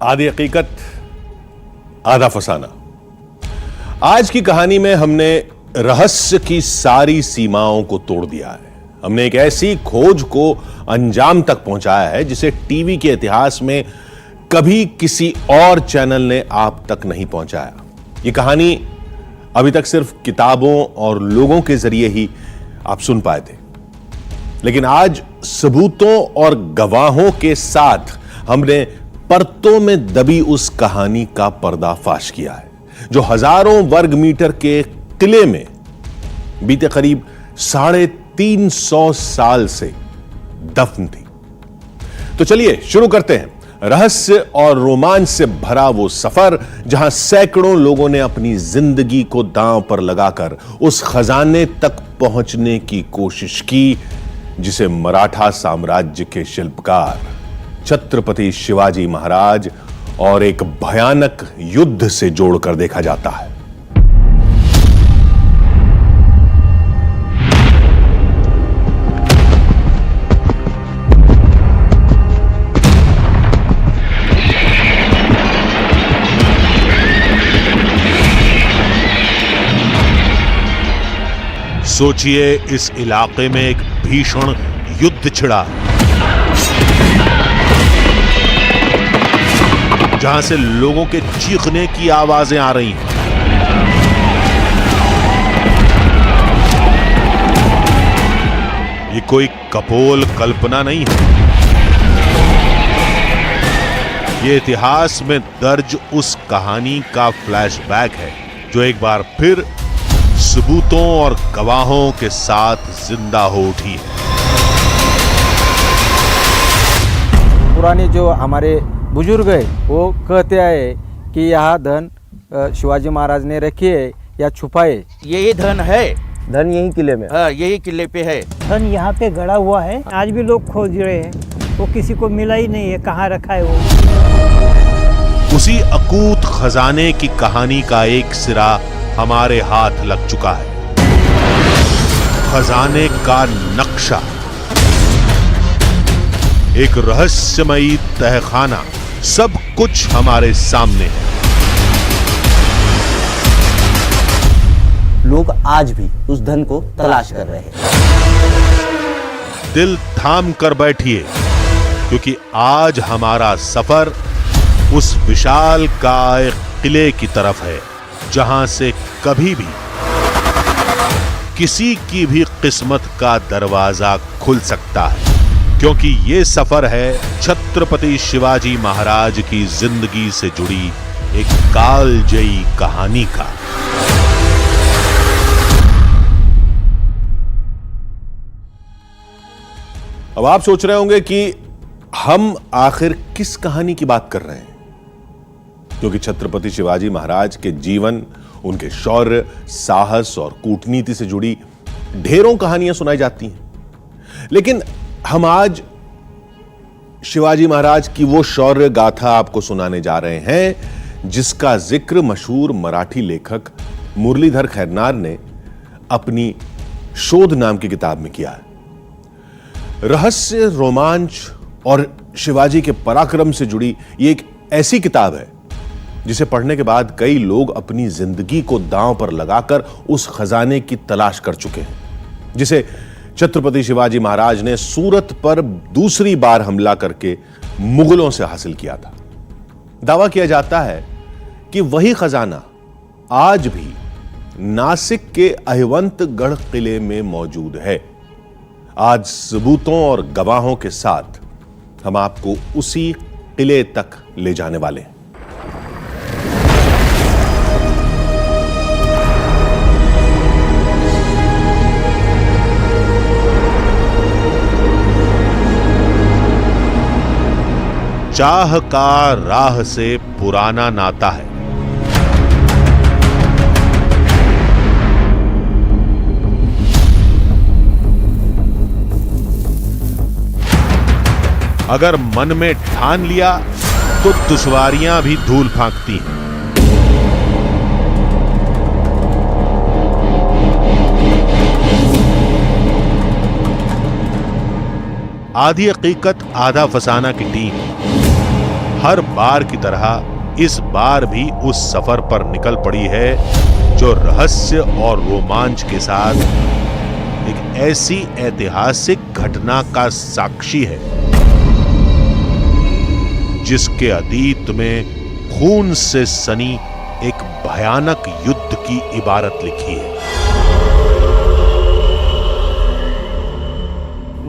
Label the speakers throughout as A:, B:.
A: आधी हकीकत आधा फसाना। आज की कहानी में हमने रहस्य की सारी सीमाओं को तोड़ दिया है। हमने एक ऐसी खोज को अंजाम तक पहुंचाया है जिसे टीवी के इतिहास में कभी किसी और चैनल ने आप तक नहीं पहुंचाया। यह कहानी अभी तक सिर्फ किताबों और लोगों के जरिए ही आप सुन पाए थे, लेकिन आज सबूतों और गवाहों के साथ हमने परतों में दबी उस कहानी का पर्दाफाश किया है जो हजारों वर्ग मीटर के किले में बीते करीब 350 साल से दफन थी। तो चलिए शुरू करते हैं रहस्य और रोमांच से भरा वो सफर जहां सैकड़ों लोगों ने अपनी जिंदगी को दांव पर लगाकर उस खजाने तक पहुंचने की कोशिश की जिसे मराठा साम्राज्य के शिल्पकार छत्रपति शिवाजी महाराज और एक भयानक युद्ध से जोड़कर देखा जाता है। सोचिए, इस इलाके में एक भीषण युद्ध छिड़ा जहां से लोगों के चीखने की आवाजें आ रही हैं। ये कोई कपोल कल्पना नहीं है, ये इतिहास में दर्ज उस कहानी का फ्लैशबैक है जो एक बार फिर सबूतों और गवाहों के साथ जिंदा हो उठी है।
B: पुराने जो हमारे बुजुर्ग है वो कहते आए कि यह धन शिवाजी महाराज ने रखी है या छुपाए।
C: यही धन है,
B: धन यही किले में,
C: हाँ यही किले पे है।
D: धन यहाँ पे गड़ा हुआ है, आज भी लोग खोज रहे हैं, वो किसी को मिला ही नहीं है, कहाँ रखा है वो।
A: उसी अकूत खजाने की कहानी का एक सिरा हमारे हाथ लग चुका है। खजाने का नक्शा, एक रहस्यमयी तहखाना, सब कुछ हमारे सामने है।
E: लोग आज भी उस धन को तलाश कर रहे हैं।
A: दिल थाम कर बैठिए, क्योंकि आज हमारा सफर उस विशाल काय किले की तरफ है जहां से कभी भी किसी की भी किस्मत का दरवाजा खुल सकता है, क्योंकि ये सफर है छत्रपति शिवाजी महाराज की जिंदगी से जुड़ी एक कालजयी कहानी का। अब आप सोच रहे होंगे कि हम आखिर किस कहानी की बात कर रहे हैं, क्योंकि छत्रपति शिवाजी महाराज के जीवन, उनके शौर्य, साहस और कूटनीति से जुड़ी ढेरों कहानियां सुनाई जाती हैं। लेकिन हम आज शिवाजी महाराज की वो शौर्य गाथा आपको सुनाने जा रहे हैं जिसका जिक्र मशहूर मराठी लेखक मुरलीधर खैरनार ने अपनी शोध नाम की किताब में किया है। रहस्य, रोमांच और शिवाजी के पराक्रम से जुड़ी ये एक ऐसी किताब है जिसे पढ़ने के बाद कई लोग अपनी जिंदगी को दांव पर लगाकर उस खजाने की तलाश कर चुके हैं जिसे छत्रपति शिवाजी महाराज ने सूरत पर दूसरी बार हमला करके मुगलों से हासिल किया था। दावा किया जाता है कि वही खजाना आज भी नासिक के अहिवंतगढ़ किले में मौजूद है। आज सबूतों और गवाहों के साथ हम आपको उसी किले तक ले जाने वाले हैं। चाह का राह से पुराना नाता है। अगर मन में ठान लिया तो दुश्वारियां भी धूल फांकती हैं। आधी हकीकत आधा फसाना की टीम हर बार की तरह इस बार भी उस सफर पर निकल पड़ी है जो रहस्य और रोमांच के साथ एक ऐसी ऐतिहासिक घटना का साक्षी है जिसके अतीत में खून से सनी एक भयानक युद्ध की इबारत लिखी है।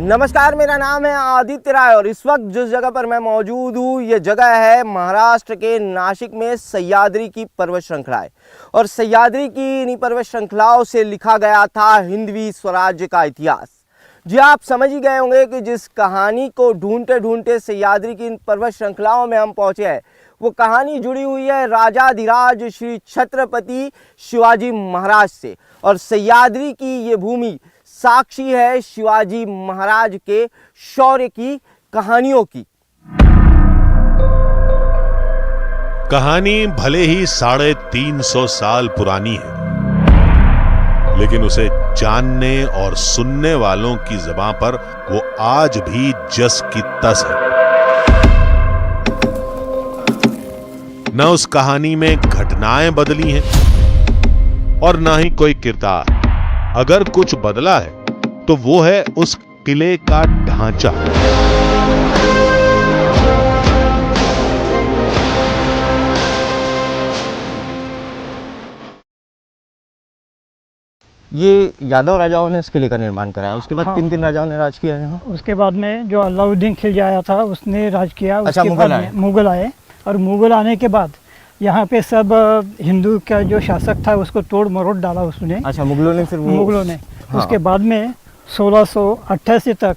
C: नमस्कार, मेरा नाम है आदित्य राय और इस वक्त जिस जगह पर मैं मौजूद हूँ ये जगह है महाराष्ट्र के नासिक में सह्याद्री की पर्वत श्रृंखलाएं। और सह्याद्री की इन्हीं पर्वत श्रृंखलाओं से लिखा गया था हिंदवी स्वराज्य का इतिहास। जी, आप समझ ही गए होंगे कि जिस कहानी को ढूंढते ढूंढते सह्याद्री की इन पर्वत श्रृंखलाओं में हम पहुंचे हैं वो कहानी जुड़ी हुई है राजाधिराज श्री छत्रपति शिवाजी महाराज से। और सह्याद्री की ये भूमि साक्षी है शिवाजी महाराज के शौर्य की कहानियों की।
A: कहानी भले ही 350 साल पुरानी है, लेकिन उसे जानने और सुनने वालों की जुबान पर वो आज भी जस की तस है। न उस कहानी में घटनाएं बदली हैं और ना ही कोई किरदार। अगर कुछ बदला है तो वो है उस किले का ढांचा।
E: ये यादव राजाओं ने इस किले का निर्माण कराया, उसके बाद किन किन राजाओं ने राज किया यहाँ?
D: उसके बाद में जो अलाउद्दीन खिलजी आया था उसने राज किया।
E: अच्छा,
D: उसके
E: मुगल
D: बाद
E: आए।
D: में मुगल आए और मुगल आने के बाद यहाँ पे सब हिंदू का जो शासक था उसको तोड़ मरोड़ डाला उसने।
E: अच्छा, मुगलों ने फिर वो
D: मुगलों ने उसके बाद में 1688 तक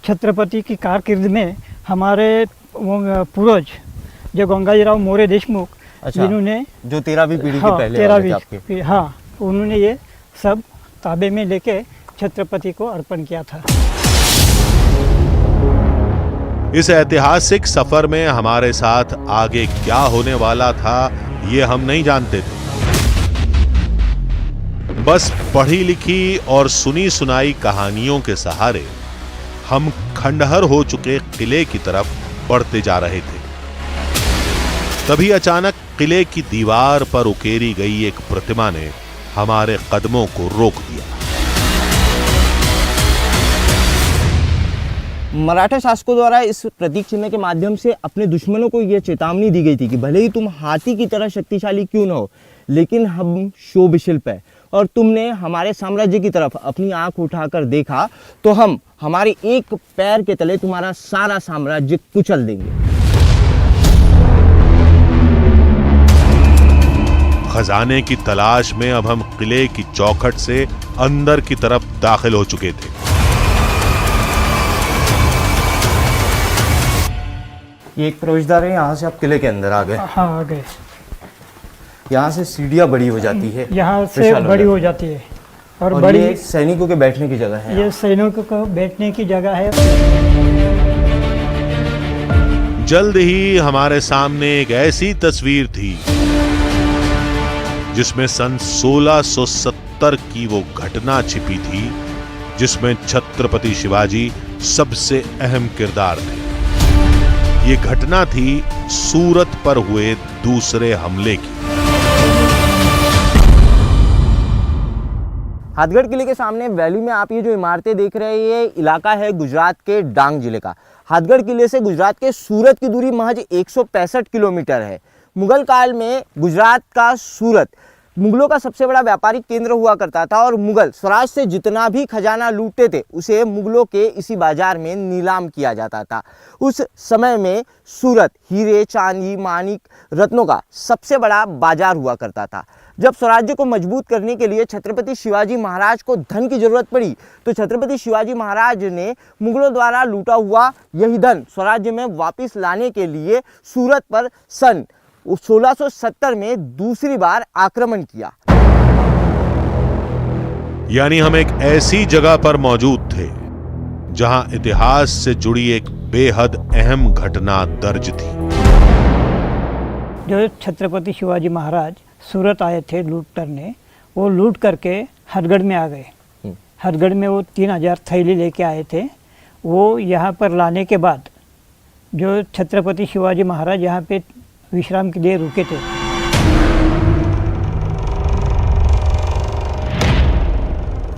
D: छत्रपति की कारकिर्द में हमारे पूर्वज जो गंगाजीराव मोरे देशमुख,
E: अच्छा,
D: जिन्होंने
E: जो 13वीं पीढ़ी के पहले वाले थे आपके।
D: हाँ, उन्होंने ये सब ताबे में लेके छत्रपति को अर्पण किया था।
A: इस ऐतिहासिक सफर में हमारे साथ आगे क्या होने वाला था ये हम नहीं जानते थे। बस पढ़ी लिखी और सुनी सुनाई कहानियों के सहारे हम खंडहर हो चुके किले की तरफ बढ़ते जा रहे थे। तभी अचानक किले की दीवार पर उकेरी गई एक प्रतिमा ने हमारे कदमों को रोक दिया।
E: मराठा शासकों द्वारा इस प्रतीक चिन्ह के माध्यम से अपने दुश्मनों को यह चेतावनी दी गई थी कि भले ही तुम हाथी की तरह शक्तिशाली क्यों न हो, लेकिन हम शोभ शिल्प है और तुमने हमारे साम्राज्य की तरफ अपनी आंख उठाकर देखा तो हम हमारे एक पैर के तले तुम्हारा सारा साम्राज्य कुचल देंगे।
A: खजाने की तलाश में अब हम किले की चौखट से अंदर की तरफ दाखिल हो चुके थे।
E: ये एक प्रवेशद्वार है, यहाँ से आप किले के अंदर आ गए।
D: हाँ, आ गए।
E: यहाँ से सीढ़ियाँ बड़ी हो जाती है,
D: यहाँ से
E: विशाल
D: बड़ी हो जाती है और
E: और
D: बड़ी
E: ये सैनिकों के बैठने की जगह है।
D: ये सैनिकों को बैठने की जगह है।
A: जल्द ही हमारे सामने एक ऐसी तस्वीर थी जिसमें सन 1670 की वो घटना छिपी थी जिसमें छत्रपति शिवाजी सबसे अहम किरदार थे। ये घटना थी सूरत पर हुए दूसरे हमले की।
C: हाथगढ़ किले के सामने वैली में आप ये जो इमारतें देख रहे हैं ये इलाका है गुजरात के डांग जिले का। हाथगढ़ किले से गुजरात के सूरत की दूरी महज 165 किलोमीटर है। मुगल काल में गुजरात का सूरत मुगलों का सबसे बड़ा व्यापारिक केंद्र हुआ करता था और मुगल स्वराज से जितना भी खजाना लूटते थे उसे मुगलों के इसी बाजार में नीलाम किया जाता था। उस समय में सूरत हीरे, चांदी, मानिक, रत्नों का सबसे बड़ा बाजार हुआ करता था। जब स्वराज्य को मजबूत करने के लिए छत्रपति शिवाजी महाराज को धन की जरूरत पड़ी तो छत्रपति शिवाजी महाराज ने मुगलों द्वारा लूटा हुआ यही धन स्वराज्य में वापस लाने के लिए सूरत पर सन 1670 में दूसरी बार आक्रमण किया।
A: यानी हम एक ऐसी जगह पर मौजूद थे जहां इतिहास से जुड़ी एक बेहद अहम घटना दर्ज थी।
D: जो छत्रपति शिवाजी महाराज सूरत आए थे लूट करने, वो लूट करके हथगढ़ में आ गए। हथगढ़ में वो 3000 थैली लेके आए थे। वो यहाँ पर लाने के बाद जो छत्रपति शिवाजी महाराज यहाँ पे विश्राम के लिए रुके थे।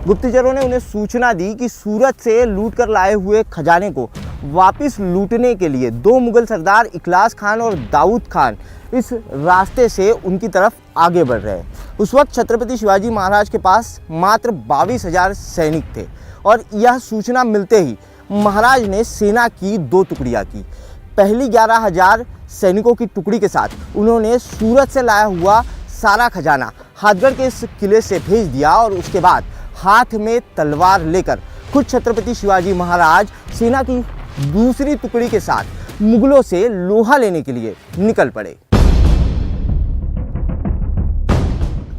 C: गुप्तचरों ने उन्हें सूचना दी कि सूरत से लूट कर लाए हुए खजाने को वापस लूटने के लिए दो मुगल सरदार इखलास खान और दाऊद खान इस रास्ते से उनकी तरफ आगे बढ़ रहे हैं। उस वक्त छत्रपति शिवाजी महाराज के पास मात्र 22,000 सैनिक थे और यह सूचना मिलते ही महाराज ने सेना की दो टुकड़ियां की। पहली 11,000 सैनिकों की टुकड़ी के साथ उन्होंने सूरत से लाया हुआ सारा खजाना हाथगढ़ के इस किले से भेज दिया और उसके बाद हाथ में तलवार लेकर खुद छत्रपति शिवाजी महाराज सेना की दूसरी टुकड़ी के साथ मुगलों से लोहा लेने के लिए निकल पड़े।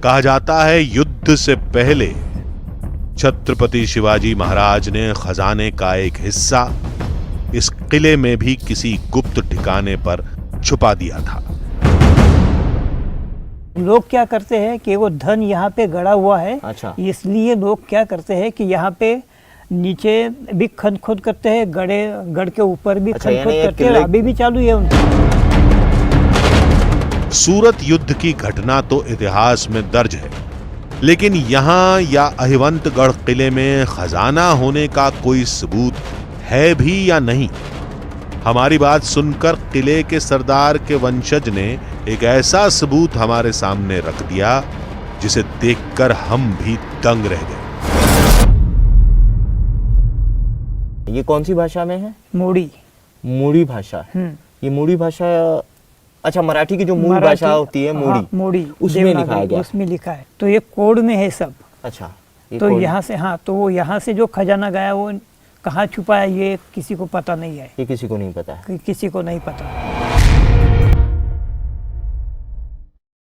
A: कहा जाता है युद्ध से पहले छत्रपति शिवाजी महाराज ने खजाने का एक हिस्सा इस किले में भी किसी गुप्त ठिकाने पर छुपा दिया था।
D: लोग क्या करते हैं कि वो धन यहाँ पे गड़ा हुआ है,
C: अच्छा।
D: इसलिए लोग क्या करते हैं कि यहाँ पे नीचे भी खन खोद करते हैं, गढ़ के ऊपर भी
C: अच्छा,
D: खन खोद
C: यानी ये
D: करते हैं,
C: किले-
D: अभी भी चालू है उनका।
A: सूरत युद्ध की घटना तो इतिहास में दर्ज है, लेकिन यहाँ या अहिवंतगढ़ किले में खजाना होने का कोई सबूत है भी या नहीं। हमारी बात सुनकर किले के सरदार के वंशज ने एक ऐसा सबूत हमारे सामने रख दिया जिसे देखकर हम भी दंग रह गए।
C: ये कौन सी भाषा में है?
D: मोड़ी।
C: मूड़ी भाषा। ये मूड़ी भाषा, अच्छा, मराठी की जो मूल
D: मराठी-
C: भाषा होती है मूड़ी,
D: हाँ, मोड़ी
C: उसमें
D: देवनागरी,
C: लिखा गया।
D: उसमें लिखा है। तो ये कोड में है सब।
C: अच्छा, ये
D: तो
C: कौन-
D: यहाँ से, हाँ, तो वो यहाँ से जो खजाना गया वो कहाँ छुपा है ये किसी को पता नहीं है,
C: ये किसी को नहीं पता है।
D: किसी को नहीं पता।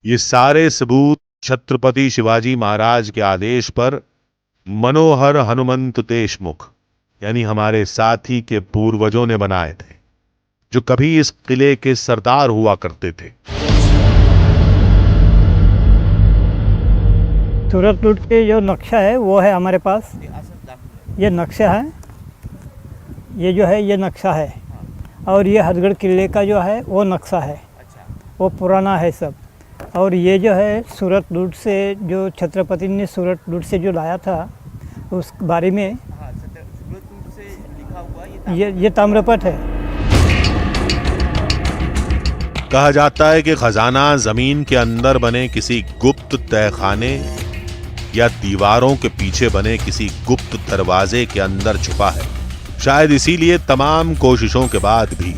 A: ये सारे सबूत छत्रपति शिवाजी महाराज के आदेश पर मनोहर हनुमंत देशमुख यानी हमारे साथी के पूर्वजों ने बनाए थे, जो कभी इस किले के सरदार हुआ करते थे।
D: सूरत लूट के जो नक्शा है वो है हमारे पास। ये नक्शा है, ये जो है ये नक्शा है, और ये हथगढ़ किले का जो है वो नक्शा है, वो पुराना है सब। और ये जो है सूरत लूट से जो छत्रपति ने सूरत लूट से जो लाया था उस बारे में ये ताम्रपट है।
A: कहा जाता है कि खजाना जमीन के अंदर बने किसी गुप्त तहखाने या दीवारों के पीछे बने किसी गुप्त दरवाजे के अंदर छुपा है। शायद इसीलिए तमाम कोशिशों के बाद भी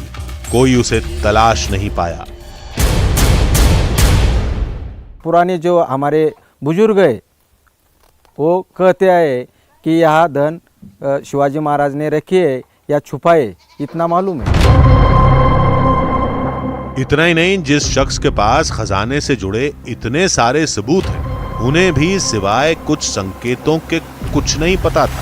A: कोई उसे तलाश नहीं पाया।
B: पुराने जो हमारे बुजुर्ग है वो कहते आए कि यह धन शिवाजी महाराज ने रखी है या छुपाए, इतना मालूम है।
A: इतना ही नहीं, जिस शख्स के पास खजाने से जुड़े इतने सारे सबूत हैं, उन्हें भी सिवाय कुछ संकेतों के कुछ नहीं पता था।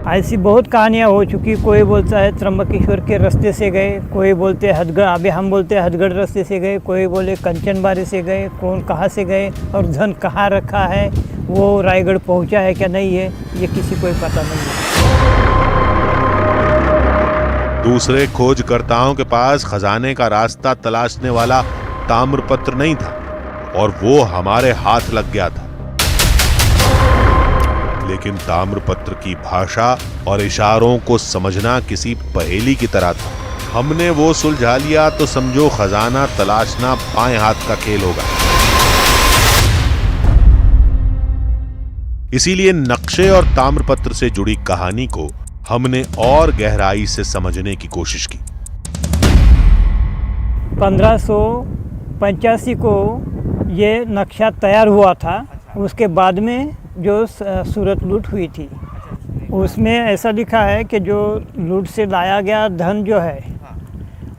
D: ऐसी बहुत कहानियाँ हो चुकी। कोई बोलता है त्र्यंबकेश्वर के रास्ते से गए, कोई बोलते हैं हथगढ़, अभी हम बोलते हैं हथगढ़ रास्ते से गए, कोई बोले कंचनबारी से गए, कौन कहाँ से गए और धन कहाँ रखा है, वो रायगढ़ पहुँचा है क्या नहीं है, ये किसी को पता नहीं है।
A: दूसरे खोजकर्ताओं के पास खजाने का रास्ता तलाशने वाला ताम्रपत्र नहीं था और वो हमारे हाथ लग गया था। लेकिन ताम्रपत्र की भाषा और इशारों को समझना किसी पहेली की तरह था। हमने वो सुलझा लिया तो समझो खजाना तलाशना बाएं हाथ का खेल होगा। इसीलिए नक्शे और ताम्रपत्र से जुड़ी कहानी को हमने और गहराई से समझने की कोशिश की।
D: 1585 को ये नक्शा तैयार हुआ था। उसके बाद में जो सूरत लूट हुई थी उसमें ऐसा लिखा है कि जो लूट से लाया गया धन जो है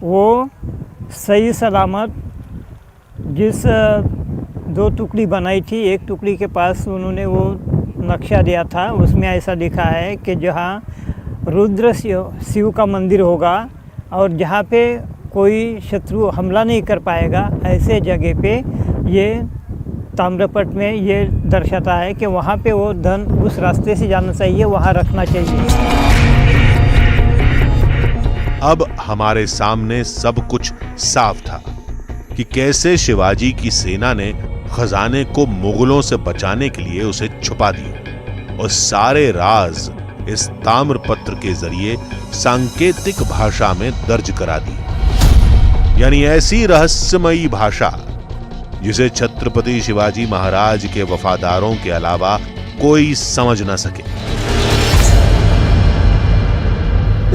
D: वो सही सलामत जिस दो टुकड़ी बनाई थी, एक टुकड़ी के पास उन्होंने वो नक्शा दिया था, उसमें ऐसा लिखा है कि जहाँ रुद्र शिव का मंदिर होगा और जहाँ पे कोई शत्रु हमला नहीं कर पाएगा, ऐसे जगह पे ये ताम्रपट में ये दर्शाता है कि वहाँ पे वो धन उस रास्ते से जाना चाहिए, वहाँ रखना चाहिए।
A: अब हमारे सामने सब कुछ साफ था कि कैसे शिवाजी की सेना ने खजाने को मुगलों से बचाने के लिए उसे छुपा दिया और सारे राज इस ताम्रपत्र के जरिए सांकेतिक भाषा में दर्ज करा दी। यानी ऐसी रहस्यमयी भाषा जिसे छत्रपति शिवाजी महाराज के वफादारों के अलावा कोई समझ न सके।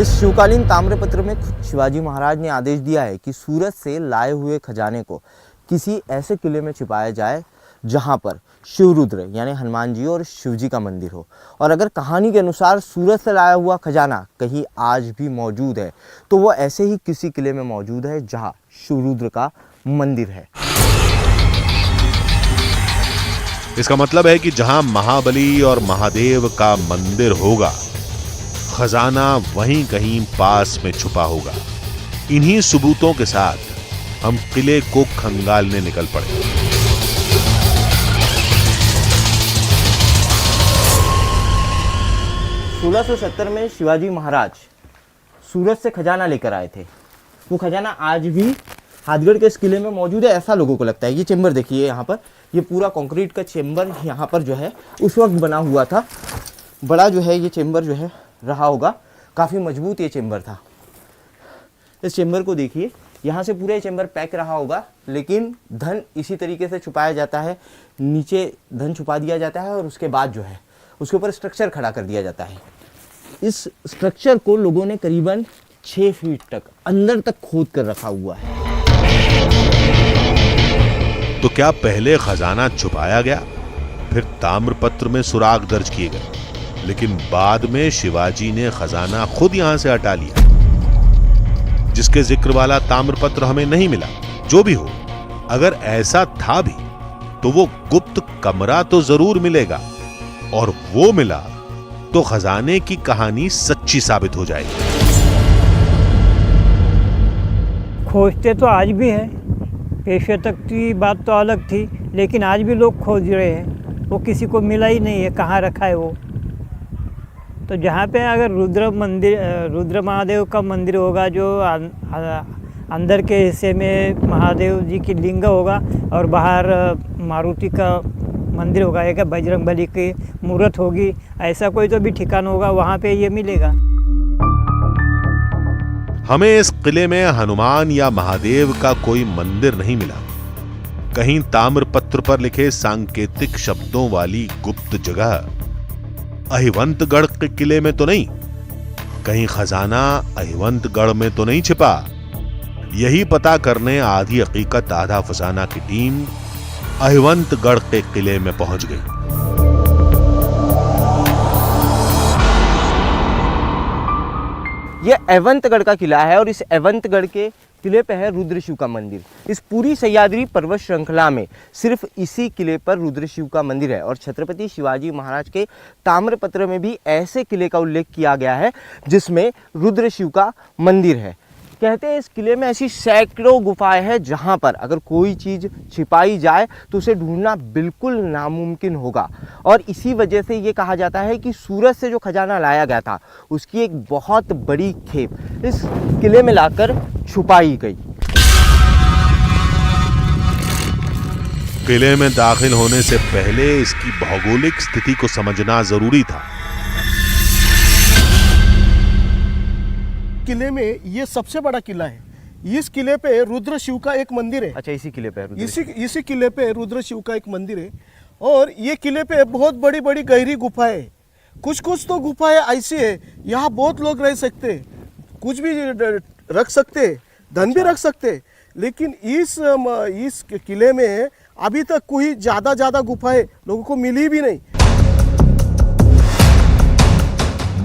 C: इस शिवकालीन ताम्रपत्र में खुद शिवाजी महाराज ने आदेश दिया है कि सूरत से लाए हुए खजाने को किसी ऐसे किले में छिपाया जाए जहां पर शिवरुद्र यानी हनुमान जी और शिव जी का मंदिर हो। और अगर कहानी के अनुसार सूरत से लाया हुआ खजाना कहीं आज भी मौजूद है तो वो ऐसे ही किसी किले में मौजूद है जहां शिवरुद्र का मंदिर है।
A: इसका मतलब है कि जहां महाबली और महादेव का मंदिर होगा, खजाना वहीं कहीं पास में छुपा होगा। इन्हीं सबूतों के साथ हम किले को खंगालने निकल पड़े।
C: सोलह 1670 में शिवाजी महाराज सूरत से खजाना लेकर आए थे। वो खजाना आज भी हाथगढ़ के इस किले में मौजूद है, ऐसा लोगों को लगता है। ये चेंबर देखिए यहाँ पर, ये पूरा कंक्रीट का चेंबर यहाँ पर जो है उस वक्त बना हुआ था। बड़ा जो है ये चेंबर जो है रहा होगा, काफ़ी मजबूत ये चेंबर था। इस चेंबर को देखिए, यहाँ से पूरा चेंबर पैक रहा होगा, लेकिन धन इसी तरीके से छुपाया जाता है। नीचे धन छुपा दिया जाता है और उसके बाद जो है उसके ऊपर स्ट्रक्चर खड़ा कर दिया जाता है। इस स्ट्रक्चर को लोगों ने करीबन 6 फीट तक अंदर तक खोद कर रखा हुआ है।
A: तो क्या पहले खजाना छुपाया गया, फिर ताम्रपत्र में सुराग दर्ज किए गए, लेकिन बाद में शिवाजी ने खजाना खुद यहां से हटा लिया, जिसके जिक्र वाला ताम्रपत्र हमें नहीं मिला। जो भी हो, अगर ऐसा था भी तो वो गुप्त कमरा तो जरूर मिलेगा, और वो मिला तो खजाने की कहानी सच्ची साबित हो जाएगी।
D: खोजते तो आज भी हैं, पेशे तक की बात तो अलग थी, लेकिन आज भी लोग खोज रहे हैं। वो किसी को मिला ही नहीं है, कहाँ रखा है वो। तो जहाँ पे अगर रुद्र महादेव का मंदिर होगा, जो अंदर के हिस्से में महादेव जी की लिंग होगा और बाहर मारुति का मंदिर होगा, एक बजरंगबली की मूर्त होगी, ऐसा कोई तो भी ठिकाना होगा, वहाँ पे ये मिलेगा।
A: हमें इस किले में हनुमान या महादेव का कोई मंदिर नहीं मिला। कहीं ताम्रपत्र पर लिखे सांकेतिक शब्दों वाली गुप्त जगह अहिवंतगढ़ के किले में तो नहीं, कहीं खजाना अहिवंतगढ़ में तो नहीं छिपा। यही पता करने आधी हकीकत आधा फसाना की टीम अहिवंतगढ़ के किले में पहुंच गई।
C: यह अहिवंतगढ़ का किला है और इस अहिवंतगढ़ के किले पे है रुद्र शिव का मंदिर। इस पूरी सह्याद्री पर्वत श्रृंखला में सिर्फ इसी किले पर रुद्र शिव का मंदिर है। और छत्रपति शिवाजी महाराज के ताम्रपत्र में भी ऐसे किले का उल्लेख किया गया है जिसमें रुद्र शिव का मंदिर है। कहते हैं इस किले में ऐसी सैकड़ों गुफाएं हैं जहां पर अगर कोई चीज़ छिपाई जाए तो उसे ढूंढना बिल्कुल नामुमकिन होगा। और इसी वजह से ये कहा जाता है कि सूरत से जो खजाना लाया गया था उसकी एक बहुत बड़ी खेप इस किले में लाकर छुपाई गई।
A: किले में दाखिल होने से पहले इसकी भौगोलिक स्थिति को समझना जरूरी था।
F: किले में ये सबसे बड़ा किला है। इस किले पे रुद्र शिव का एक मंदिर है।
C: अच्छा, इसी किले पे
F: इसी किले पे रुद्र शिव का एक मंदिर है। और ये किले पे बहुत बड़ी बड़ी गहरी गुफाएं, कुछ तो गुफाएं ऐसी है यहाँ बहुत लोग रह सकते, कुछ भी रख सकते, धन भी रख सकते। लेकिन इस किले में अभी तक कोई ज्यादा गुफाएं लोगों को मिली भी नहीं।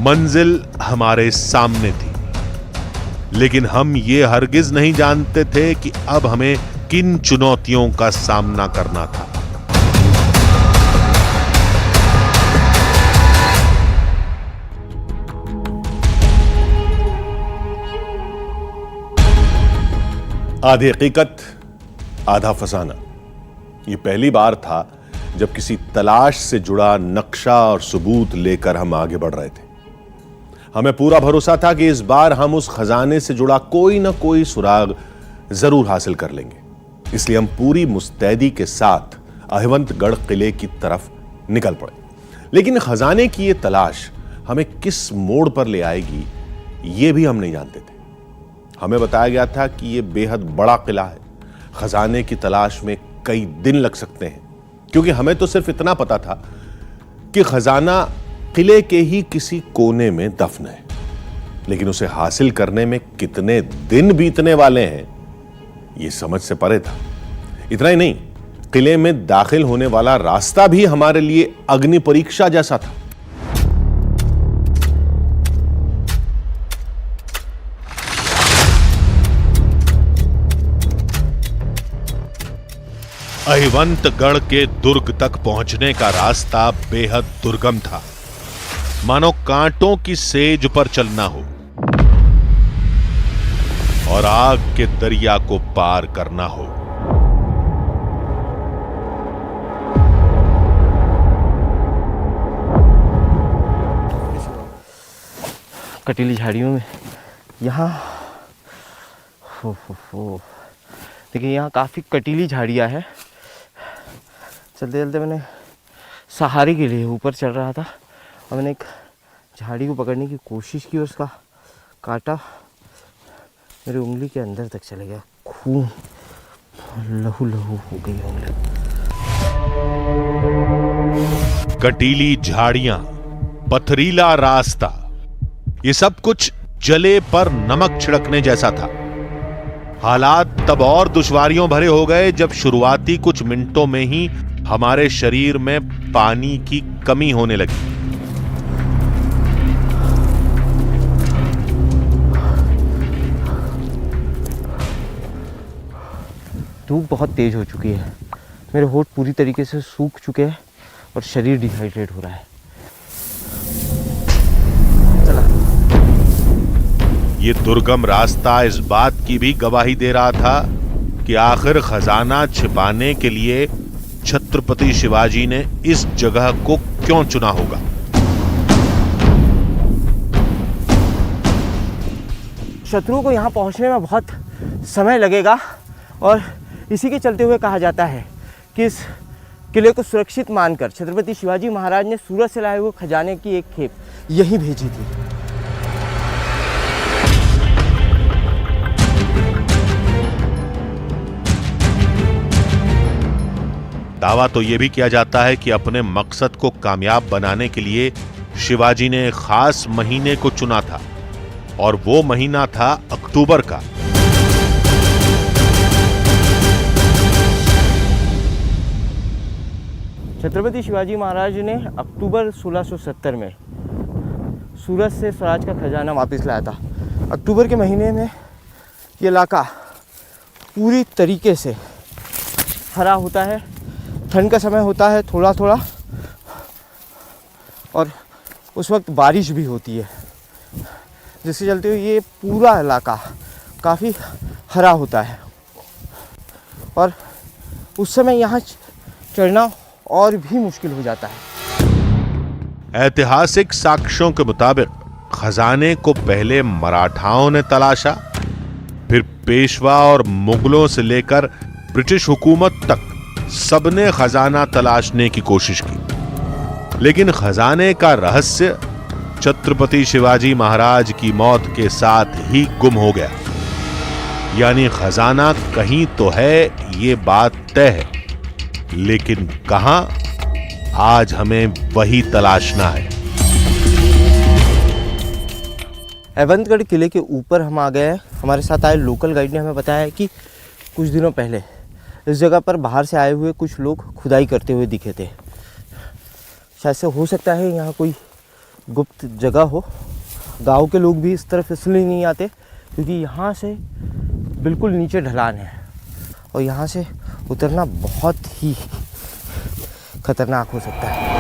A: मंजिल हमारे सामने थी, लेकिन हम ये हरगिज नहीं जानते थे कि अब हमें किन चुनौतियों का सामना करना था। आधी हकीकत आधा फसाना। ये पहली बार था जब किसी तलाश से जुड़ा नक्शा और सबूत लेकर हम आगे बढ़ रहे थे। हमें पूरा भरोसा था कि इस बार हम उस खजाने से जुड़ा कोई ना कोई सुराग जरूर हासिल कर लेंगे। इसलिए हम पूरी मुस्तैदी के साथ अहिवंतगढ़ किले की तरफ निकल पड़े। लेकिन खजाने की यह तलाश हमें किस मोड़ पर ले आएगी, यह भी हम नहीं जानते थे। हमें बताया गया था कि यह बेहद बड़ा किला है, खजाने की तलाश में कई दिन लग सकते हैं, क्योंकि हमें तो सिर्फ इतना पता था कि खजाना किले के ही किसी कोने में दफन है, लेकिन उसे हासिल करने में कितने दिन बीतने वाले हैं यह समझ से परे था। इतना ही नहीं, किले में दाखिल होने वाला रास्ता भी हमारे लिए अग्नि परीक्षा जैसा था। अहिवंतगढ़ के दुर्ग तक पहुंचने का रास्ता बेहद दुर्गम था, मानो कांटों की सेज पर चलना हो और आग के दरिया को पार करना हो।
E: कटीली झाड़ियों में यहाँ देखिए, यहाँ काफ़ी कटीली झाड़ियाँ है। चलते चलते मैंने सहारे के लिए ऊपर चढ़ रहा था और मैंने एक झाड़ी को पकड़ने की कोशिश की और उसका कांटा मेरी उंगली के अंदर तक चले गया। खून लहू लहू हो गई उंगली।
A: कटीली झाड़ियां, पथरीला रास्ता, ये सब कुछ जले पर नमक छिड़कने जैसा था। हालात तब और दुश्वारियों भरे हो गए जब शुरुआती कुछ मिनटों में ही हमारे शरीर में पानी की कमी होने लगी।
E: धूप बहुत तेज हो चुकी है, मेरे होंठ पूरी तरीके से सूख चुके हैं और शरीर डिहाइड्रेट हो रहा है। चला।
A: ये दुर्गम रास्ता इस बात की भी गवाही दे रहा था कि आखिर खजाना छिपाने के लिए छत्रपति शिवाजी ने इस जगह को क्यों चुना होगा।
E: शत्रुओं को यहाँ पहुँचने में बहुत समय लगेगा और इसी के चलते हुए कहा जाता है कि इस किले को सुरक्षित मानकर छत्रपति शिवाजी महाराज ने सूरत से लाए हुए खजाने की एक खेप यहीं भेजी थी।
A: दावा तो यह भी किया जाता है कि अपने मकसद को कामयाब बनाने के लिए शिवाजी ने एक खास महीने को चुना था और वो महीना था अक्टूबर का।
E: छत्रपति शिवाजी महाराज ने अक्टूबर 1670 में सूरत से स्वराज का खजाना वापस लाया था। अक्टूबर के महीने में ये इलाका पूरी तरीके से हरा होता है, ठंड का समय होता है थोड़ा थोड़ा, और उस वक्त बारिश भी होती है, जिसके चलते हुए ये पूरा इलाका काफ़ी हरा होता है और उस समय यहाँ चढ़ना और भी मुश्किल हो जाता है।
A: ऐतिहासिक साक्ष्यों के मुताबिक खजाने को पहले मराठाओं ने तलाशा, फिर पेशवा और मुगलों से लेकर ब्रिटिश हुकूमत तक सबने खजाना तलाशने की कोशिश की, लेकिन खजाने का रहस्य छत्रपति शिवाजी महाराज की मौत के साथ ही गुम हो गया। यानी खजाना कहीं तो है, ये बात तय है, लेकिन कहां, आज हमें वही तलाशना है।
E: अहिवंतगढ़ किले के ऊपर हम आ गए हैं। हमारे साथ आए लोकल गाइड ने हमें बताया कि कुछ दिनों पहले इस जगह पर बाहर से आए हुए कुछ लोग खुदाई करते हुए दिखे थे। शायद से हो सकता है यहाँ कोई गुप्त जगह हो। गांव के लोग भी इस तरफ इसलिए नहीं आते क्योंकि यहाँ से बिल्कुल नीचे ढलान है और यहाँ से उतरना बहुत ही खतरनाक हो सकता है।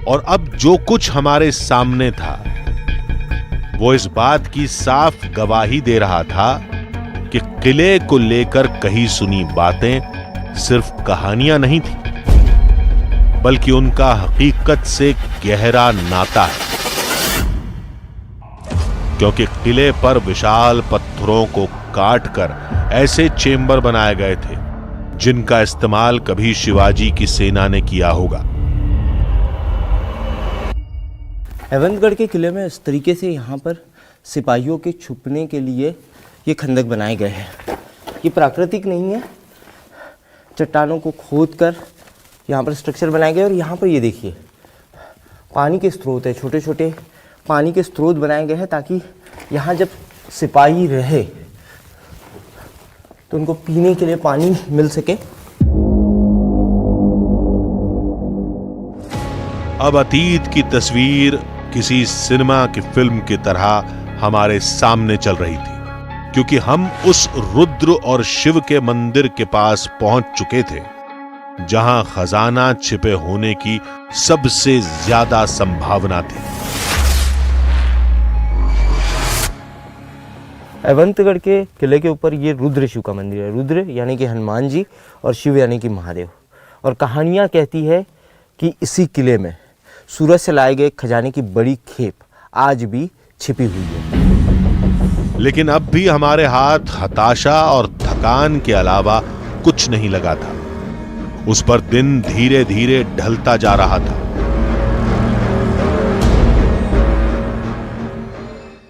A: और अब जो कुछ हमारे सामने था वो इस बात की साफ गवाही दे रहा था कि किले को लेकर कही सुनी बातें सिर्फ कहानियां नहीं थी, बल्कि उनका हकीकत से गहरा नाता है, क्योंकि किले पर विशाल पत्थरों को काटकर ऐसे चेंबर बनाए गए थे जिनका इस्तेमाल कभी शिवाजी की सेना ने किया होगा।
E: हेवंतगढ़ के किले में इस तरीके से यहाँ पर सिपाहियों के छुपने के लिए ये खंदक बनाए गए हैं। ये प्राकृतिक नहीं है, चट्टानों को खोद कर यहाँ पर स्ट्रक्चर बनाए गए। और यहाँ पर ये देखिए पानी के स्रोत है, छोटे छोटे पानी के स्रोत बनाए गए हैं ताकि यहाँ जब सिपाही रहे तो उनको पीने के लिए पानी मिल सके।
A: अब अतीत की तस्वीर किसी सिनेमा की फिल्म की तरह हमारे सामने चल रही थी, क्योंकि हम उस रुद्र और शिव के मंदिर के पास पहुंच चुके थे जहां खजाना छिपे होने की सबसे ज्यादा संभावना थी।
E: हेवंतगढ़ के किले के ऊपर ये रुद्र शिव का मंदिर है। रुद्र यानी कि हनुमान जी और शिव यानी कि महादेव। और कहानियाँ कहती है कि इसी किले में सूरज से लाए गए खजाने की बड़ी खेप आज भी छिपी हुई है।
A: लेकिन अब भी हमारे हाथ हताशा और थकान के अलावा कुछ नहीं लगा था। उस पर दिन धीरे धीरे ढलता जा रहा था।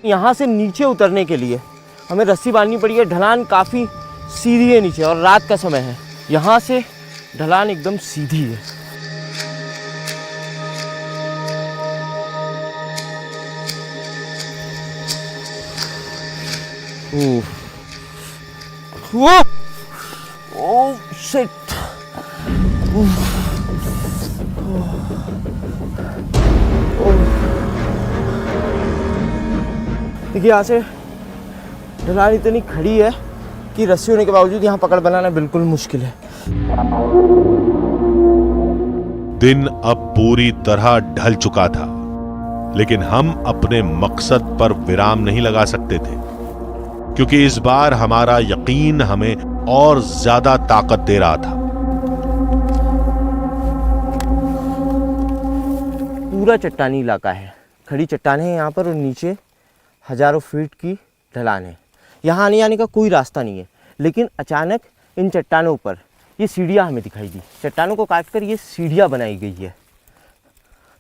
E: यहाँ से नीचे उतरने के लिए हमें रस्सी बांधनी पड़ी है। ढलान काफ़ी सीधी है नीचे और रात का समय है। यहाँ से ढलान एकदम सीधी है। Oh shit. देखिए यहाँ से ढलान इतनी खड़ी है कि रस्सी होने के बावजूद यहाँ पकड़ बनाना बिल्कुल मुश्किल है।
A: दिन अब पूरी तरह ढल चुका था, लेकिन हम अपने मकसद पर विराम नहीं लगा सकते थे, क्योंकि इस बार हमारा यकीन हमें और ज्यादा ताकत दे रहा था।
E: पूरा चट्टानी इलाका है, खड़ी चट्टानें हैं यहाँ पर और नीचे हजारों फीट की ढलान है। यहाँ आने जाने का कोई रास्ता नहीं है। लेकिन अचानक इन चट्टानों पर ये सीढ़ियाँ हमें दिखाई दी। चट्टानों को काटकर ये सीढ़ियाँ बनाई गई है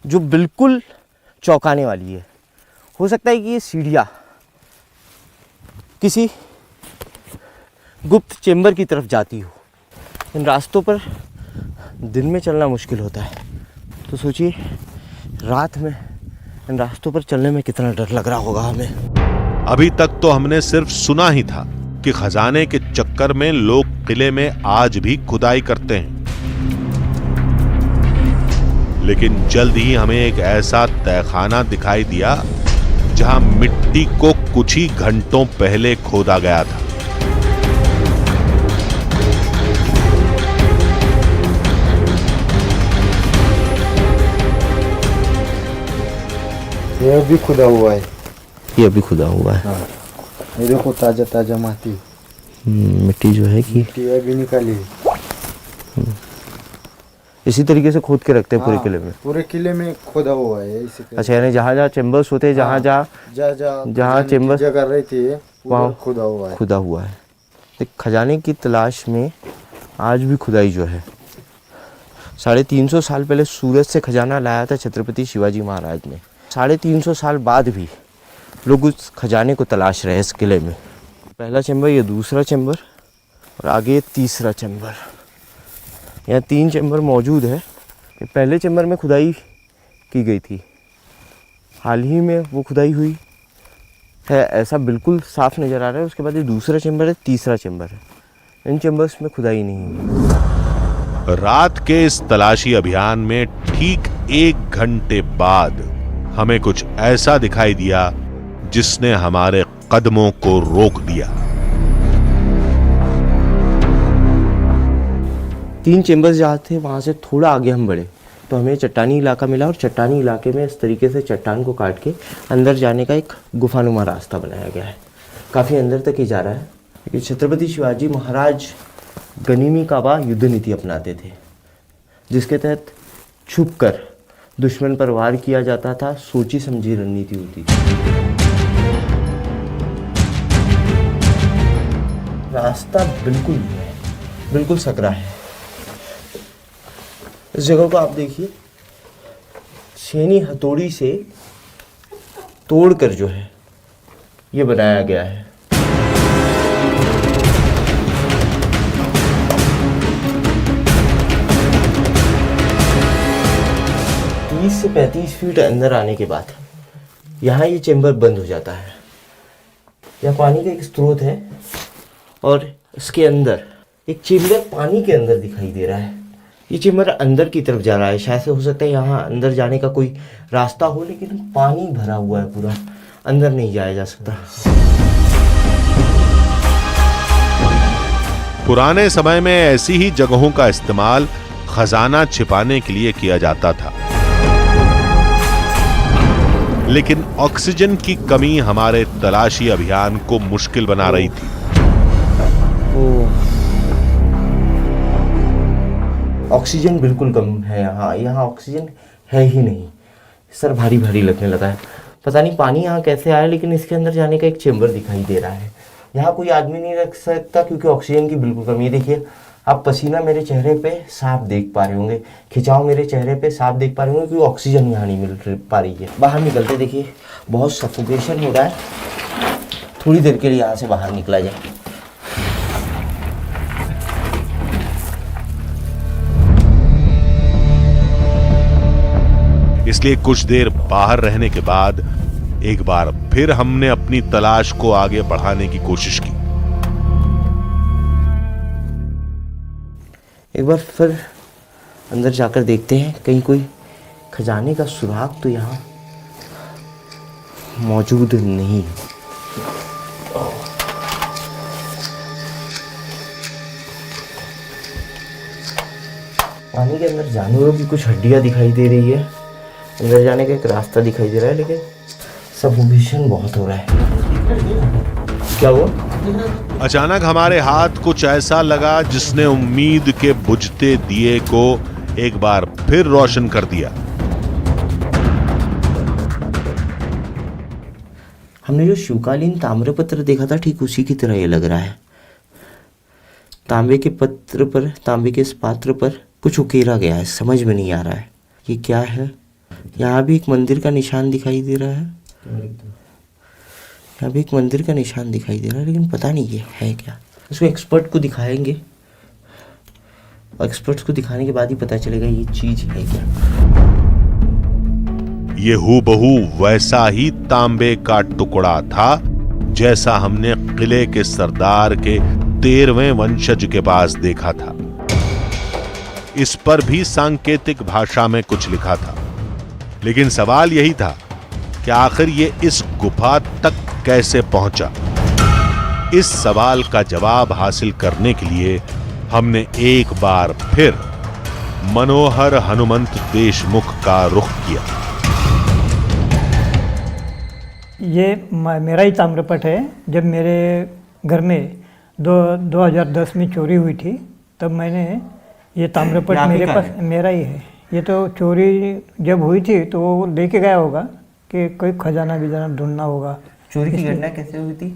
E: जो बिल्कुल चौंकाने वाली है। हो सकता है कि ये सीढ़ियाँ किसी गुप्त चेंबर की तरफ जाती हो। इन रास्तों पर दिन में चलना मुश्किल होता है, तो सोचिए रात में इन रास्तों पर चलने में कितना डर लग रहा होगा हमें।
A: अभी तक तो हमने सिर्फ सुना ही था कि खजाने के चक्कर में लोग किले में आज भी खुदाई करते हैं, लेकिन जल्द ही हमें एक ऐसा तहखाना दिखाई दिया जहां मिट्टी को कुछ ही घंटों पहले खोदा गया था।
B: ये अभी खुदा हुआ है।
E: ये अभी खुदा हुआ है।
B: ये देखो ताजा ताजा माटी,
E: मिट्टी जो है कि
B: मिट्टी अभी निकाली।
E: इसी तरीके से खोद के रखते हैं पूरे किले में।
B: पूरे किले में खोदा हुआ है इसी तरह।
E: अच्छा, यानी जहाँ जहाँ चेम्बर्स होते हैं, जहाँ चेम्बर्स
B: जगह रहती है
E: वहाँ
B: खुदा हुआ है।
E: खुदा हुआ है। तो खजाने की तलाश में आज भी खुदाई जो है 350 साल पहले सूरत से खजाना लाया था छत्रपति शिवाजी महाराज ने। 350 साल बाद भी लोग उस खजाने को तलाश रहे इस किले में। पहला चेम्बर, ये दूसरा चेम्बर और आगे तीसरा चेम्बर। यहाँ 3 चेम्बर मौजूद है। पहले चेम्बर में खुदाई की गई थी, हाल ही में वो खुदाई हुई है, ऐसा बिल्कुल साफ नज़र आ रहा है। उसके बाद ये दूसरा चेम्बर है, तीसरा चेम्बर है। इन चेम्बर्स में खुदाई नहीं हुई।
A: रात के इस तलाशी अभियान में ठीक 1 घंटे बाद हमें कुछ ऐसा दिखाई दिया जिसने हमारे कदमों को रोक दिया।
E: 3 चेम्बर्स जहाँ थे वहाँ से थोड़ा आगे हम बढ़े तो हमें चट्टानी इलाका मिला और चट्टानी इलाके में इस तरीके से चट्टान को काट के अंदर जाने का एक गुफानुमा रास्ता बनाया गया है। काफ़ी अंदर तक ही जा रहा है, क्योंकि छत्रपति शिवाजी महाराज गनीमी काबा युद्ध नीति अपनाते थे, जिसके तहत छुपकर दुश्मन पर वार किया जाता था, सोची समझी रणनीति होती थी। रास्ता बिल्कुल नहीं है, बिल्कुल सकरा है। इस जगह को आप देखिए, छेनी हथौड़ी से तोड़कर जो है ये बनाया गया है। 30 से 35 फीट अंदर आने के बाद यहाँ ये चेंबर बंद हो जाता है। यह पानी का एक स्रोत है और इसके अंदर एक चेंबर पानी के अंदर दिखाई दे रहा है। ये चेंबर अंदर की तरफ जा रहा है। शायद से हो सकता है यहाँ अंदर जाने का कोई रास्ता हो, लेकिन पानी भरा हुआ है पूरा, अंदर नहीं जाया जा सकता।
A: पुराने समय में ऐसी ही जगहों का इस्तेमाल खजाना छिपाने के लिए किया जाता था, लेकिन ऑक्सीजन की कमी हमारे तलाशी अभियान को मुश्किल बना रही थी।
E: ऑक्सीजन बिल्कुल कम है यहाँ ऑक्सीजन है ही नहीं। सर भारी भारी लगने लगा है। पता नहीं पानी यहाँ कैसे आया, लेकिन इसके अंदर जाने का एक चेंबर दिखाई दे रहा है। यहाँ कोई आदमी नहीं रख सकता क्योंकि ऑक्सीजन की बिल्कुल कमी है। देखिए आप पसीना मेरे चेहरे पे साफ देख पा रहे होंगे, खिंचाव मेरे चेहरे पे साफ देख पा रहे होंगे, क्योंकि ऑक्सीजन यहाँ नहीं मिल पा रही है। बाहर निकलते देखिए बहुत सफोकेशन हो रहा है। थोड़ी देर के लिए यहाँ से बाहर निकला जाए।
A: इसलिए कुछ देर बाहर रहने के बाद एक बार फिर हमने अपनी तलाश को आगे बढ़ाने की कोशिश की।
E: एक बार फिर अंदर जाकर देखते हैं कहीं कोई खजाने का सुराग तो यहाँ मौजूद नहीं। पानी के अंदर जानवरों की कुछ हड्डियां दिखाई दे रही है। अंदर जाने का एक रास्ता दिखाई दे रहा है, लेकिन सफोकेशन बहुत हो रहा है। क्या हुआ?
A: अचानक हमारे हाथ कुछ ऐसा लगा जिसने उम्मीद के बुझते दिए को एक बार फिर रोशन कर दिया।
E: हमने जो शिवकालीन ताम्रपत्र देखा था, ठीक उसी की तरह ये लग रहा है। तांबे के पत्र पर, तांबे के इस पात्र पर कुछ उकेरा गया है, समझ में नहीं आ रहा है ये क्या है। यहाँ भी एक मंदिर का निशान दिखाई दे रहा है, यहाँ भी एक मंदिर का निशान दिखाई दे रहा है, लेकिन पता नहीं ये है क्या। इसको एक्सपर्ट को दिखाएंगे, एक्सपर्ट्स को दिखाने के बाद ही पता चलेगा ये चीज है क्या।
A: ये हूबहू वैसा ही तांबे का टुकड़ा था जैसा हमने किले के सरदार के 13वें वंशज के पास देखा था। इस पर भी सांकेतिक भाषा में कुछ लिखा था, लेकिन सवाल यही था कि आखिर ये इस गुफा तक कैसे पहुंचा। इस सवाल का जवाब हासिल करने के लिए हमने एक बार फिर मनोहर हनुमंत देशमुख का रुख किया।
D: ये मेरा ही ताम्रपट है। जब मेरे घर में 2010 में चोरी हुई थी, तब मैंने ये ताम्रपट मेरे पास मेरा ही है। ये तो चोरी जब हुई थी तो वो लेके गया होगा कि कोई खजाना बिजाना ढूंढना होगा।
E: चोरी की घटना कैसे हुई थी?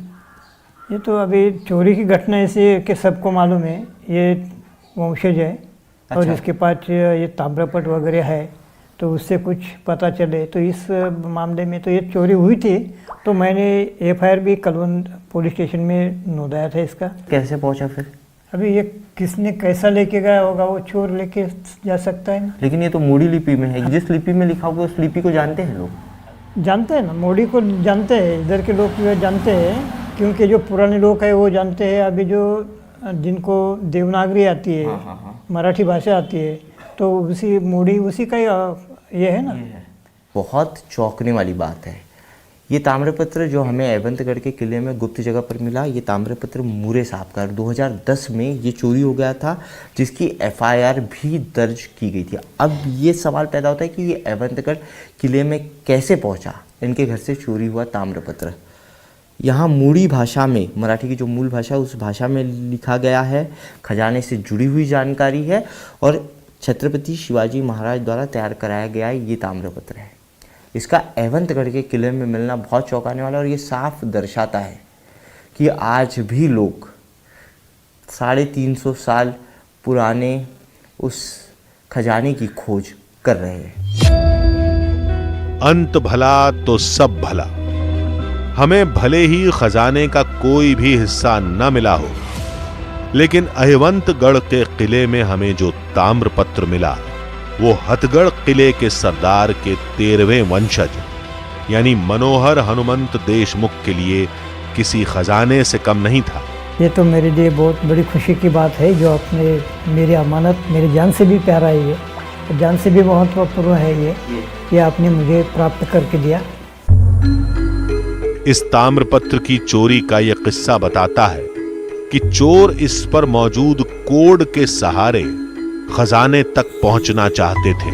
D: ये तो अभी चोरी की घटना ऐसी है कि सबको मालूम है, ये वंशज है।
E: अच्छा।
D: और इसके पास ये ताम्रपट वगैरह है, तो उससे कुछ पता चले। तो इस मामले में तो ये चोरी हुई थी, तो मैंने एफआईआर भी कलवन पुलिस स्टेशन में नोंदाया था इसका।
E: कैसे पहुंचा फिर?
D: अभी ये किसने कैसा लेके गया होगा, वो चोर लेके जा सकता है ना।
E: लेकिन ये तो मोड़ी लिपि में है, जिस लिपि में लिखा होगा उस लिपि को जानते हैं लोग।
D: जानते हैं ना, मोड़ी को जानते हैं, इधर के लोग जो जानते हैं, क्योंकि जो पुराने लोग हैं वो जानते हैं। अभी जो जिनको देवनागरी आती है, मराठी भाषा आती है, तो उसी मोड़ी उसी का ये है ना।
E: बहुत चौंकने वाली बात है। ये ताम्रपत्र जो हमें एवंतगढ़ के किले में गुप्त जगह पर मिला, ये ताम्रपत्र मूरे साहब का 2010 में ये चोरी हो गया था, जिसकी एफआईआर भी दर्ज की गई थी। अब ये सवाल पैदा होता है कि ये एवंतगढ़ किले में कैसे पहुंचा, इनके घर से चोरी हुआ ताम्रपत्र। यहाँ मूड़ी भाषा में, मराठी की जो मूल भाषा है उस भाषा में लिखा गया है, खजाने से जुड़ी हुई जानकारी है। और
C: छत्रपति शिवाजी महाराज द्वारा तैयार कराया गया ये ताम्रपत्र है। इसका एवंतगढ़ के किले में मिलना बहुत चौंकाने वाला और ये साफ दर्शाता है कि आज भी लोग 350 साल पुराने उस खजाने की खोज कर रहे हैं।
A: अंत भला तो सब भला। हमें भले ही खजाने का कोई भी हिस्सा न मिला हो, लेकिन अहिवंतगढ़ के किले में हमें जो ताम्रपत्र मिला वो हथगढ़ किले के सरदार के 13वें वंशज यानी मनोहर हनुमंत देशमुख के लिए किसी खजाने से कम नहीं था।
D: ये तो मेरे लिए बहुत बड़ी खुशी की बात है, जो अपने मेरी अमानत मेरी जान से भी प्यारा है, ये जान से भी महत्वपूर्ण है। ये आपने मुझे प्राप्त करके दिया।
A: इस ताम्रपत्र की चोरी का यह किस्सा बताता है कि चोर इस पर मौजूद कोड के सहारे खजाने तक पहुंचना चाहते थे,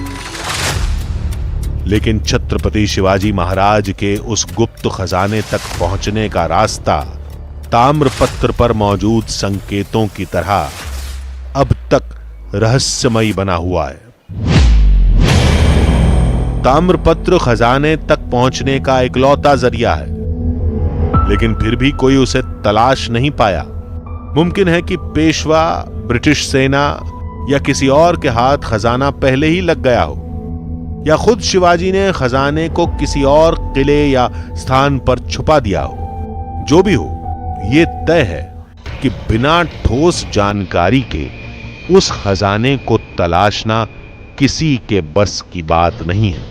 A: लेकिन छत्रपति शिवाजी महाराज के उस गुप्त खजाने तक पहुंचने का रास्ता ताम्रपत्र पर मौजूद संकेतों की तरह अब तक रहस्यमयी बना हुआ है। ताम्रपत्र खजाने तक पहुंचने का इकलौता जरिया है, लेकिन फिर भी कोई उसे तलाश नहीं पाया। मुमकिन है कि पेशवा, ब्रिटिश सेना या किसी और के हाथ खजाना पहले ही लग गया हो, या खुद शिवाजी ने खजाने को किसी और किले या स्थान पर छुपा दिया हो। जो भी हो, ये तय है कि बिना ठोस जानकारी के उस खजाने को तलाशना किसी के बस की बात नहीं है।